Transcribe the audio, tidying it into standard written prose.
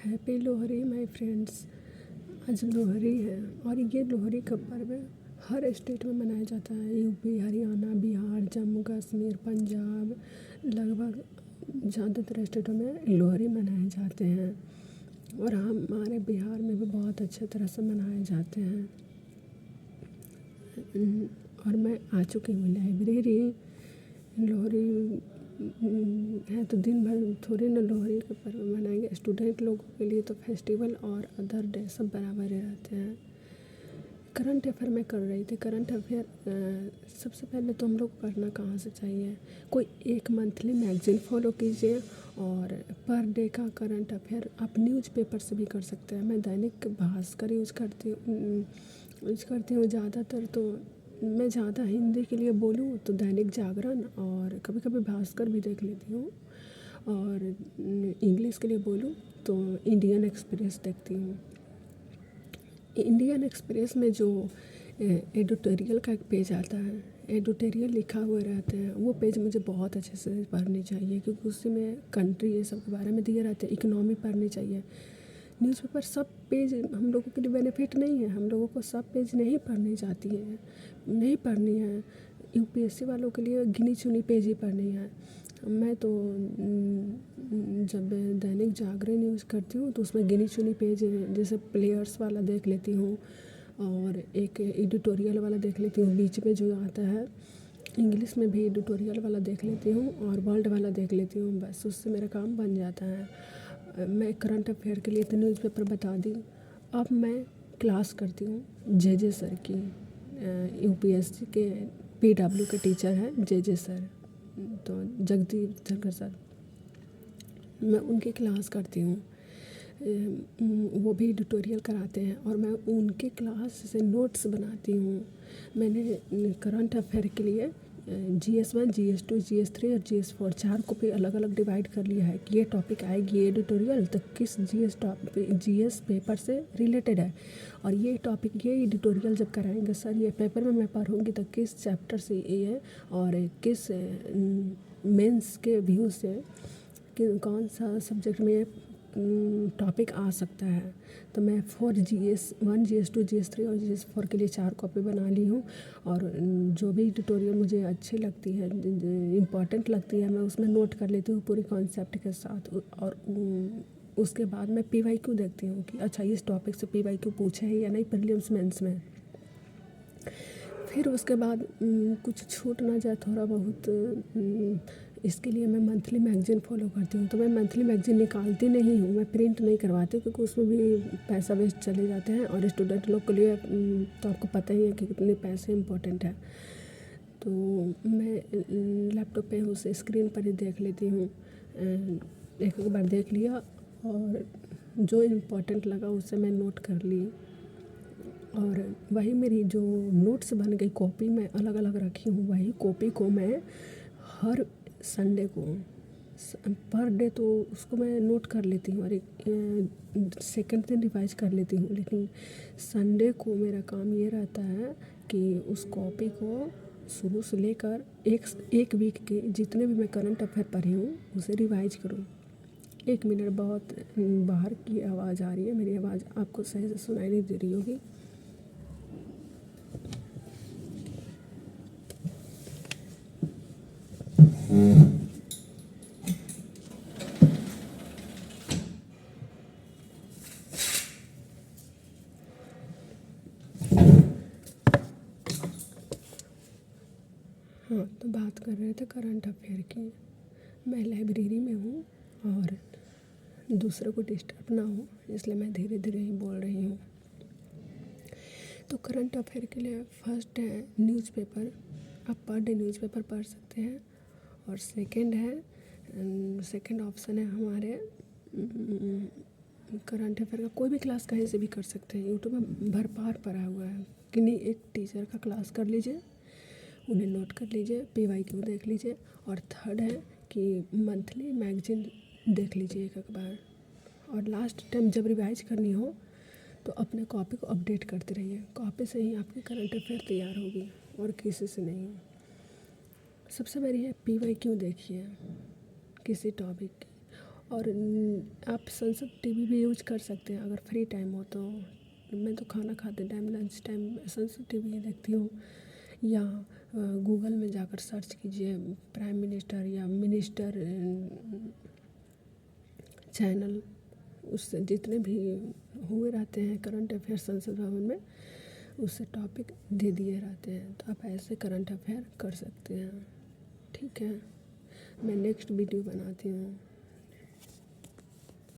Happy Lohri my friends. आज लोहरी है और ये लोहरी का पर्व हर स्टेट में मनाया जाता है। यूपी, हरियाणा, बिहार, जम्मू कश्मीर, पंजाब, लगभग ज़्यादातर स्टेटों में लोहरी मनाए जाते हैं और हमारे बिहार में भी बहुत अच्छे तरह से मनाए जाते हैं। और मैं आ चुकी हूँ लाइब्रेरी। लोहरी है तो दिन भर थोड़ी ना लोहरी का पर्व मनाएंगे। स्टूडेंट लोगों के लिए तो फेस्टिवल और अदर डे सब बराबर ही रहते हैं। करंट अफेयर मैं कर रही थी। करंट अफेयर सबसे पहले तो हम लोग पढ़ना कहाँ से चाहिए, कोई एक मंथली मैगज़ीन फॉलो कीजिए और पर डे का करंट अफेयर आप न्यूज़पेपर से भी कर सकते हैं। मैं दैनिक भास्कर यूज़ करती हूँ ज़्यादातर। तो मैं ज़्यादा हिंदी के लिए बोलूँ तो दैनिक जागरण और कभी कभी भास्कर भी देख लेती हूँ, और इंग्लिश के लिए बोलूँ तो इंडियन एक्सप्रेस देखती हूँ। इंडियन एक्सप्रेस में जो एडिटोरियल का एक पेज आता है, एडिटोरियल लिखा हुआ रहते हैं, वो पेज मुझे बहुत अच्छे से पढ़नी चाहिए क्योंकि उसी में कंट्री ये सब के बारे में दिए रहते हैं। इकोनॉमी पढ़नी चाहिए। न्यूज़पेपर सब पेज हम लोगों के लिए बेनिफिट नहीं है। हम लोगों को सब पेज नहीं पढ़नी है। यूपीएससी वालों के लिए गिनी चुनी पेज ही पढ़नी है। मैं तो जब दैनिक जागरण यूज़ करती हूँ तो उसमें गिनी चुनी पेज जैसे प्लेयर्स वाला देख लेती हूँ और एक एडिटोरियल वाला देख लेती हूँ। बीच में जो आता है इंग्लिश में भी एडिटोरियल वाला देख लेती हूँ और वर्ल्ड वाला देख लेती हूँ। बस उससे मेरा काम बन जाता है। मैं करंट अफेयर के लिए तो न्यूज़पेपर बता दी। अब मैं क्लास करती हूँ जे सर की। यूपीएससी के पीडब्ल्यू के टीचर हैं जे सर, तो जगदीप धनखड़ सर। मैं उनकी क्लास करती हूँ। वो भी एडिटोरियल कराते हैं और मैं उनके क्लास से नोट्स बनाती हूँ। मैंने करंट अफेयर के लिए GS1, GS2, GS3 और GS4 4 को भी अलग अलग डिवाइड कर लिया है कि ये टॉपिक आएगी, ये एडिटोरियल तो किस GS पेपर से रिलेटेड है, और ये टॉपिक ये एडिटोरियल जब कराएंगे सर ये पेपर में मैं पढ़ूँगी तो किस चैप्टर से ये है और किस मेंस के व्यू से कि कौन सा सब्जेक्ट में टॉपिक आ सकता है। तो मैं 4 GS1, GS2, GS3 और GS4 के लिए 4 कॉपी बना ली हूँ और जो भी ट्यूटोरियल मुझे अच्छी लगती है, इम्पॉर्टेंट लगती है, मैं उसमें नोट कर लेती हूँ पूरी कॉन्सेप्ट के साथ। और उसके बाद मैं PYQ देखती हूँ कि अच्छा इस टॉपिक से PYQ पूछे है या नहीं प्रीलिम्स मेंस में। फिर उसके बाद कुछ छूट ना जाए थोड़ा बहुत, इसके लिए मैं मंथली मैगज़ीन फॉलो करती हूँ। तो मैं मंथली मैगज़ीन निकालती नहीं हूँ, मैं प्रिंट नहीं करवाती क्योंकि उसमें भी पैसा वेस्ट चले जाते हैं और स्टूडेंट लोग के लिए तो आपको पता ही है कि कितने पैसे इम्पोर्टेंट है। तो मैं लैपटॉप पे उसे स्क्रीन पर ही देख लेती हूँ। एक बार देख लिया और जो इम्पोर्टेंट लगा उसे मैं नोट कर ली, और वही मेरी जो नोट्स बन गई कॉपी में अलग अलग रखी हूँ, वही कॉपी को मैं हर संडे को पर डे तो उसको मैं नोट कर लेती हूँ और एक सेकंड दिन रिवाइज कर लेती हूँ। लेकिन संडे को मेरा काम ये रहता है कि उस कॉपी को शुरू से लेकर एक वीक के जितने भी मैं करंट अफेयर पढ़ी हूँ उसे रिवाइज करूँ। 1 मिनट, बहुत बाहर की आवाज़ आ रही है, मेरी आवाज़ आपको सही से सुनाई नहीं दे रही होगी। हाँ, तो बात कर रहे थे करंट अफेयर की। मैं लाइब्रेरी में हूँ और दूसरों को डिस्टर्ब ना हो इसलिए मैं धीरे धीरे ही बोल रही हूँ। तो करंट अफेयर के लिए फर्स्ट है न्यूज़पेपर। आप पर डे न्यूज़पेपर पढ़ सकते हैं। और सेकंड ऑप्शन है हमारे करंट अफेयर का कोई भी क्लास कहीं से भी कर सकते हैं। यूट्यूब में भरपार पड़ा हुआ है कि नहीं, एक टीचर का क्लास कर लीजिए, उन्हें नोट कर लीजिए, PYQ देख लीजिए। और थर्ड है कि मंथली मैगज़ीन देख लीजिए एक बार, और लास्ट टाइम जब रिवाइज करनी हो तो अपने कॉपी को अपडेट करते रहिए। कॉपी से ही आपकी करंट अफेयर तैयार होगी और किसी से नहीं। सबसे बड़ी है PYQ देखिए किसी टॉपिक की, और आप संसद टीवी भी यूज कर सकते हैं अगर फ्री टाइम हो तो। मैं तो खाना खाते टाइम लंच टाइम संसद टीवी ही देखती हूँ। या गूगल में जाकर सर्च कीजिए प्राइम मिनिस्टर या मिनिस्टर चैनल, उससे जितने भी हुए रहते हैं करंट अफेयर संसद भवन में, उससे टॉपिक दे दिए रहते हैं, तो आप ऐसे करंट अफेयर कर सकते हैं। ठीक है, मैं नेक्स्ट वीडियो बनाती हूँ।